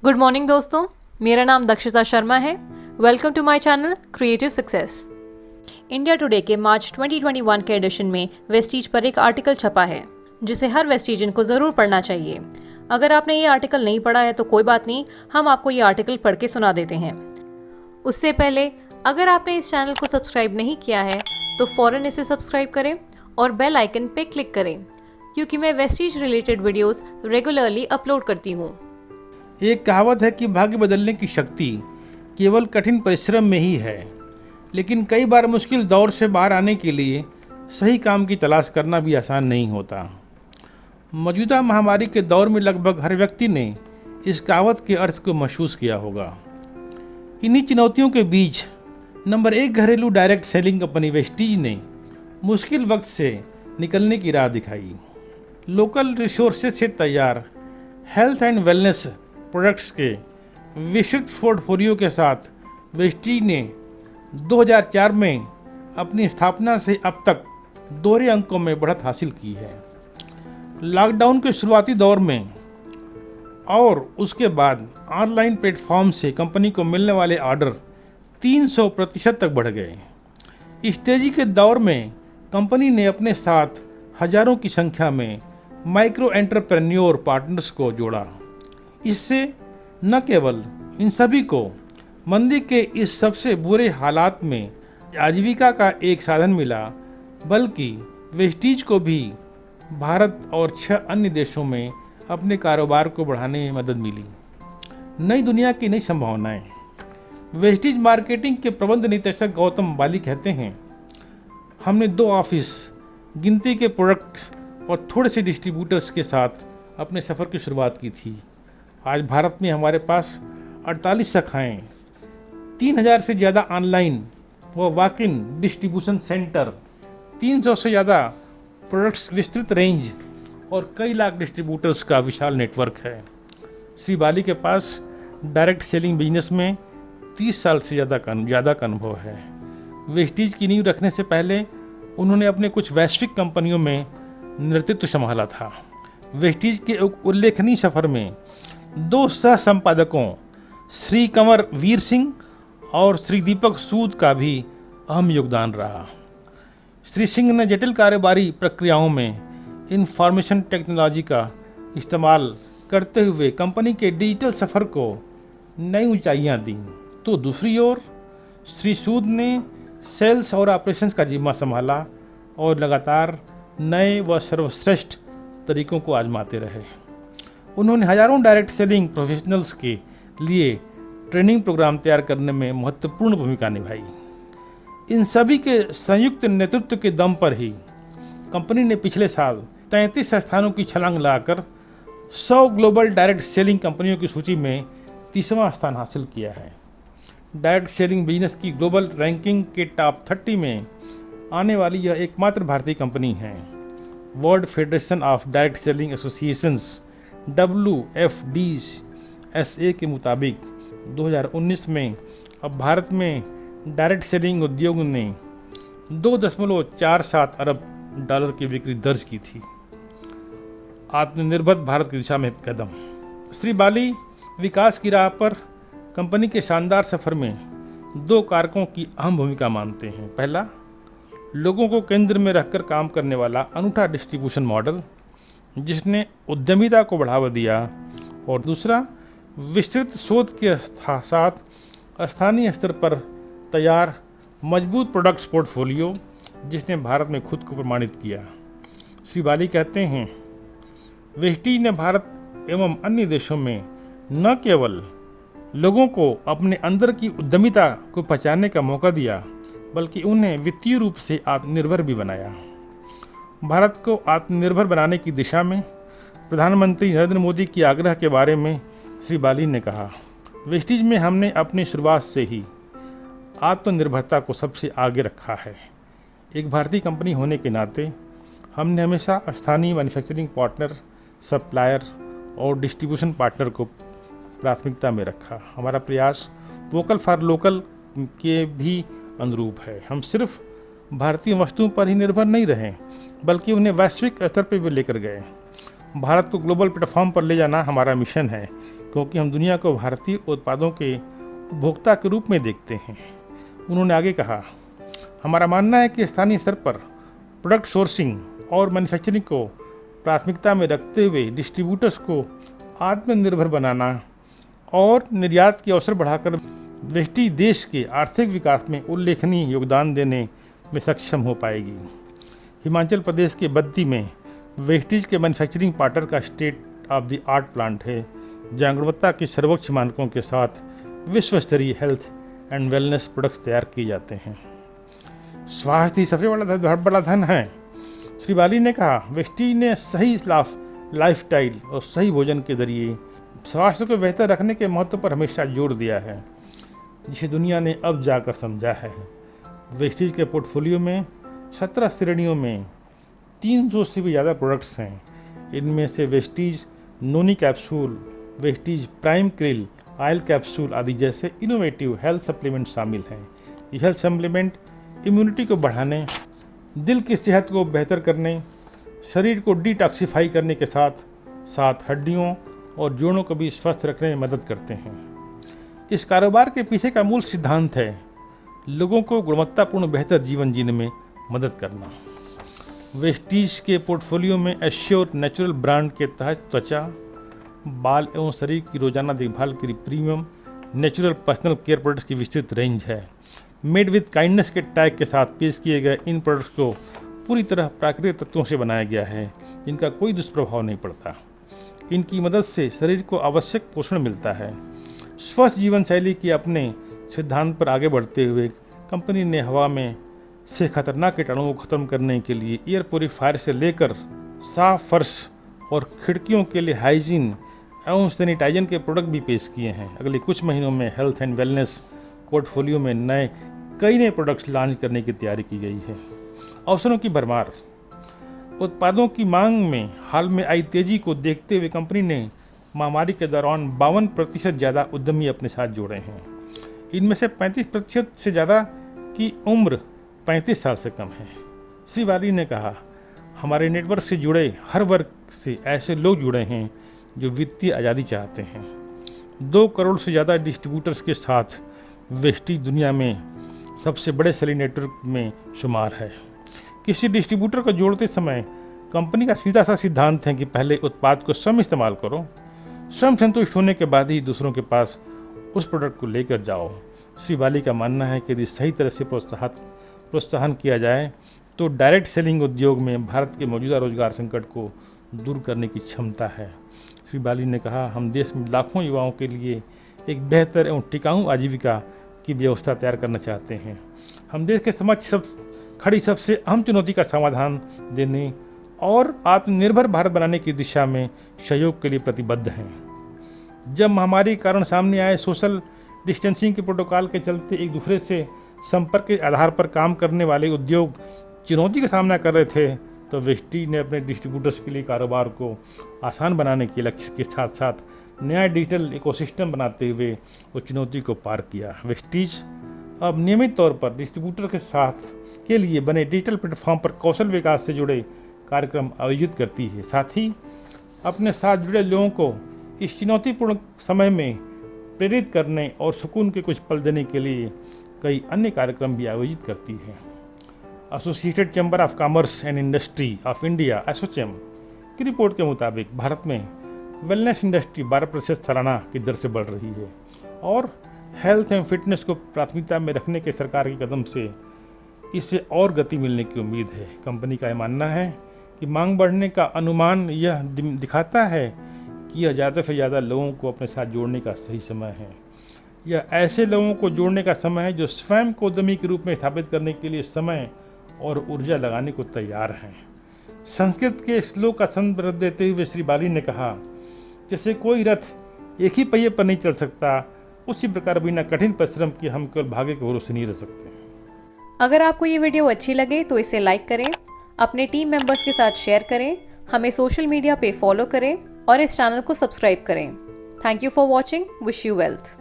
Good morning दोस्तों, मेरा नाम दक्षिता शर्मा है। Welcome to my channel creative success. India today के मार्च 2021 के एडिशन में वेस्टीज पर एक आर्टिकल छपा है जिसे हर वेस्टीजन को ज़रूर पढ़ना चाहिए। अगर आपने ये आर्टिकल नहीं पढ़ा है तो कोई बात नहीं, हम आपको ये आर्टिकल पढ़ के सुना देते हैं। उससे पहले अगर आपने इस चैनल को सब्सक्राइब नहीं किया है तो फ़ौरन इसे सब्सक्राइब करें और बेल आइकन पे क्लिक करें, क्योंकि मैं Vestige related videos regularly upload करती हूँ। एक कहावत है कि भाग्य बदलने की शक्ति केवल कठिन परिश्रम में ही है, लेकिन कई बार मुश्किल दौर से बाहर आने के लिए सही काम की तलाश करना भी आसान नहीं होता। मौजूदा महामारी के दौर में लगभग हर व्यक्ति ने इस कहावत के अर्थ को महसूस किया होगा। इन्हीं चुनौतियों के बीच नंबर 1 घरेलू डायरेक्ट सेलिंग कंपनी वेस्टीज ने मुश्किल वक्त से निकलने की राह दिखाई। लोकल रिसोर्सेज से तैयार हेल्थ एंड वेलनेस प्रोडक्ट्स के विस्तृत पोर्टफोलियो के साथ वेस्टीज ने 2004 में अपनी स्थापना से अब तक दोहरे अंकों में बढ़त हासिल की है। लॉकडाउन के शुरुआती दौर में और उसके बाद ऑनलाइन प्लेटफॉर्म से कंपनी को मिलने वाले ऑर्डर 300% तक बढ़ गए। इस तेजी के दौर में कंपनी ने अपने साथ हजारों की संख्या में माइक्रो एंटरप्रेन्योर पार्टनर्स को जोड़ा। इससे न केवल इन सभी को मंदी के इस सबसे बुरे हालात में आजीविका का एक साधन मिला, बल्कि वेस्टीज को भी भारत और 6 अन्य देशों में अपने कारोबार को बढ़ाने में मदद मिली। नई दुनिया की नई संभावनाएं। वेस्टीज मार्केटिंग के प्रबंध निदेशक गौतम बाली कहते हैं, हमने 2 ऑफिस, गिनती के प्रोडक्ट्स और थोड़े से डिस्ट्रीब्यूटर्स के साथ अपने सफ़र की शुरुआत की थी। आज भारत में हमारे पास 48 शाखाएँ, 3000 से ज़्यादा ऑनलाइन व वॉक इन डिस्ट्रीब्यूशन सेंटर, 300 से ज़्यादा प्रोडक्ट्स विस्तृत रेंज और कई लाख डिस्ट्रीब्यूटर्स का विशाल नेटवर्क है। श्री बाली के पास डायरेक्ट सेलिंग बिजनेस में 30 साल से ज़्यादा का अनुभव है। वेस्टीज की नींव रखने से पहले उन्होंने अपने कुछ वैश्विक कंपनियों में नेतृत्व संभाला था। वेस्टीज के उल्लेखनीय सफ़र में 2 सह संपादकों श्री कंवर वीर सिंह और श्री दीपक सूद का भी अहम योगदान रहा। श्री सिंह ने जटिल कारोबारी प्रक्रियाओं में इंफॉर्मेशन टेक्नोलॉजी का इस्तेमाल करते हुए कंपनी के डिजिटल सफ़र को नई ऊंचाइयां दी, तो दूसरी ओर श्री सूद ने सेल्स और ऑपरेशंस का जिम्मा संभाला और लगातार नए व सर्वश्रेष्ठ तरीकों को आजमाते रहे। उन्होंने हजारों डायरेक्ट सेलिंग प्रोफेशनल्स के लिए ट्रेनिंग प्रोग्राम तैयार करने में महत्वपूर्ण भूमिका निभाई। इन सभी के संयुक्त नेतृत्व के दम पर ही कंपनी ने पिछले साल 33 स्थानों की छलांग लगाकर 100 ग्लोबल डायरेक्ट सेलिंग कंपनियों की सूची में 30वां स्थान हासिल किया है। डायरेक्ट सेलिंग बिजनेस की ग्लोबल रैंकिंग के टॉप 30 में आने वाली यह एकमात्र भारतीय कंपनी है। World federation of direct selling associations WFDSA के मुताबिक 2019 में अब भारत में डायरेक्ट सेलिंग उद्योग ने 2.47 अरब डॉलर की बिक्री दर्ज की थी। आत्मनिर्भर भारत की दिशा में कदम। श्री बाली विकास की राह पर कंपनी के शानदार सफ़र में 2 कारकों की अहम भूमिका मानते हैं। पहला, लोगों को केंद्र में रखकर काम करने वाला अनूठा डिस्ट्रीब्यूशन मॉडल जिसने उद्यमिता को बढ़ावा दिया, और दूसरा, विस्तृत शोध के साथ स्थानीय स्तर पर तैयार मजबूत प्रोडक्ट्स पोर्टफोलियो जिसने भारत में खुद को प्रमाणित किया। श्री बाली कहते हैं, वेस्टीज ने भारत एवं अन्य देशों में न केवल लोगों को अपने अंदर की उद्यमिता को पहचानने का मौका दिया, बल्कि उन्हें वित्तीय रूप से आत्मनिर्भर भी बनाया। भारत को आत्मनिर्भर बनाने की दिशा में प्रधानमंत्री नरेंद्र मोदी की आग्रह के बारे में श्री बाली ने कहा, वेस्टीज में हमने अपनी शुरुआत से ही आत्मनिर्भरता को सबसे आगे रखा है। एक भारतीय कंपनी होने के नाते हमने हमेशा स्थानीय मैन्युफैक्चरिंग पार्टनर, सप्लायर और डिस्ट्रीब्यूशन पार्टनर को प्राथमिकता में रखा। हमारा प्रयास वोकल फॉर लोकल के भी अनुरूप है। हम सिर्फ भारतीय वस्तुओं पर ही निर्भर नहीं रहे, बल्कि उन्हें वैश्विक स्तर पर भी लेकर गए। भारत को ग्लोबल प्लेटफॉर्म पर ले जाना हमारा मिशन है, क्योंकि हम दुनिया को भारतीय उत्पादों के उपभोक्ता के रूप में देखते हैं। उन्होंने आगे कहा, हमारा मानना है कि स्थानीय स्तर पर प्रोडक्ट सोर्सिंग और मैन्युफैक्चरिंग को प्राथमिकता में रखते हुए डिस्ट्रीब्यूटर्स को आत्मनिर्भर बनाना और निर्यात के अवसर बढ़ाकर वेस्टीज देश के आर्थिक विकास में उल्लेखनीय योगदान देने में सक्षम हो पाएगी। हिमाचल प्रदेश के बद्दी में वेस्टीज के मैन्युफैक्चरिंग पार्टनर का state of the art plant है, जहाँ गुणवत्ता के सर्वोच्च मानकों के साथ विश्व स्तरीय हेल्थ एंड वेलनेस प्रोडक्ट्स तैयार किए जाते हैं। स्वास्थ्य ही सबसे बड़ा धन है, श्री बाली ने कहा। वेस्टीज ने सही लाइफस्टाइल और सही भोजन के जरिए स्वास्थ्य को बेहतर रखने के महत्व पर हमेशा जोर दिया है, जिसे दुनिया ने अब जाकर समझा है। वेस्टीज के पोर्टफोलियो में 17 श्रेणियों में 300 से भी ज़्यादा प्रोडक्ट्स हैं। इनमें से Vestige noni capsule, Vestige prime krill, oil capsule आदि जैसे इनोवेटिव हेल्थ सप्लीमेंट शामिल हैं। ये हेल्थ सप्लीमेंट इम्यूनिटी को बढ़ाने, दिल की सेहत को बेहतर करने, शरीर को डिटॉक्सिफाई करने के साथ साथ हड्डियों और जोड़ों को भी स्वस्थ रखने में मदद करते हैं। इस कारोबार के पीछे का मूल सिद्धांत है लोगों को गुणवत्तापूर्ण बेहतर जीवन जीने में मदद करना। वेस्टीज के पोर्टफोलियो में एश्योर नेचुरल ब्रांड के तहत त्वचा, बाल एवं शरीर की रोजाना देखभाल के लिए premium natural personal care products की विस्तृत रेंज है। मेड विद काइंडनेस के टैग के साथ पेश किए गए इन प्रोडक्ट्स को पूरी तरह प्राकृतिक तत्वों से बनाया गया है, जिनका कोई दुष्प्रभाव नहीं पड़ता। इनकी मदद से शरीर को आवश्यक पोषण मिलता है। स्वस्थ जीवन शैली के अपने सिद्धांत पर आगे बढ़ते हुए कंपनी ने हवा में से खतरनाक कीटाणुओं को खत्म करने के लिए एयर प्योरीफायर से लेकर साफ फर्श और खिड़कियों के लिए हाइजीन एवं सैनिटाइजन के प्रोडक्ट भी पेश किए हैं। अगले कुछ महीनों में हेल्थ एंड वेलनेस पोर्टफोलियो में कई नए प्रोडक्ट्स लॉन्च करने की तैयारी की गई है। अवसरों की भरमार। उत्पादों की मांग में हाल में आई तेजी को देखते हुए कंपनी ने महामारी के दौरान 52% ज़्यादा उद्यमी अपने साथ जोड़े हैं। इनमें से 35% से ज़्यादा की उम्र 35 साल से कम है। श्री बाली ने कहा, हमारे नेटवर्क से जुड़े हर वर्ग से ऐसे लोग जुड़े हैं जो वित्तीय आज़ादी चाहते हैं। 2 करोड़ से ज़्यादा डिस्ट्रीब्यूटर्स के साथ वेस्टीज दुनिया में सबसे बड़े सेलिंग नेटवर्क में शुमार है। किसी डिस्ट्रीब्यूटर को जोड़ते समय कंपनी का सीधा सा सिद्धांत है कि पहले उत्पाद को स्वयं इस्तेमाल करो, स्वयं संतुष्ट होने के बाद ही दूसरों के पास उस प्रोडक्ट को लेकर जाओ। श्री बाली का मानना है कि यदि सही तरह से प्रोत्साहन किया जाए तो डायरेक्ट सेलिंग उद्योग में भारत के मौजूदा रोजगार संकट को दूर करने की क्षमता है। श्री बाली ने कहा, हम देश में लाखों युवाओं के लिए एक बेहतर एवं टिकाऊ आजीविका की व्यवस्था तैयार करना चाहते हैं। हम देश के समक्ष खड़ी सबसे अहम चुनौती का समाधान देने और आत्मनिर्भर भारत बनाने की दिशा में सहयोग के लिए प्रतिबद्ध हैं। जब महामारी के कारण सामने आए सोशल डिस्टेंसिंग के प्रोटोकॉल के चलते एक दूसरे से संपर्क के आधार पर काम करने वाले उद्योग चुनौती का सामना कर रहे थे, तो वेस्टीज ने अपने डिस्ट्रीब्यूटर्स के लिए कारोबार को आसान बनाने के लक्ष्य के साथ साथ नया डिजिटल इकोसिस्टम बनाते हुए उस चुनौती को पार किया। वेस्टीज अब नियमित तौर पर डिस्ट्रीब्यूटर के साथ के लिए बने डिजिटल प्लेटफॉर्म पर कौशल विकास से जुड़े कार्यक्रम आयोजित करती है। साथ ही अपने साथ जुड़े लोगों को इस चुनौतीपूर्ण समय में प्रेरित करने और सुकून के कुछ पल देने के लिए कई अन्य कार्यक्रम भी आयोजित करती है। Associated chamber of commerce and industry of India ASSOCHAM की रिपोर्ट के मुताबिक भारत में वेलनेस इंडस्ट्री 12% सालाना की दर से बढ़ रही है और हेल्थ एंड फिटनेस को प्राथमिकता में रखने के सरकार के कदम से इससे और गति मिलने की उम्मीद है। कंपनी का यह मानना है कि मांग बढ़ने का अनुमान यह दिखाता है कि यह ज़्यादा से ज़्यादा लोगों को अपने साथ जोड़ने का सही समय है। यह ऐसे लोगों को जोड़ने का समय है जो स्वयं को उद्यमी के रूप में स्थापित करने के लिए समय और ऊर्जा लगाने को तैयार हैं। संस्कृत के श्लोक का संदर्भ देते हुए श्री बाली ने कहा, जैसे कोई रथ एक ही पहिए पर नहीं चल सकता, उसी प्रकार बिना कठिन परिश्रम के हम केवल भाग्य के भरोसे नहीं रह सकते। अगर आपको ये वीडियो अच्छी लगे तो इसे लाइक करें, अपने टीम मेंबर्स के साथ शेयर करें, हमें सोशल मीडिया पे फॉलो करें और इस चैनल को सब्सक्राइब करें। Thank you for watching. Wish you wealth.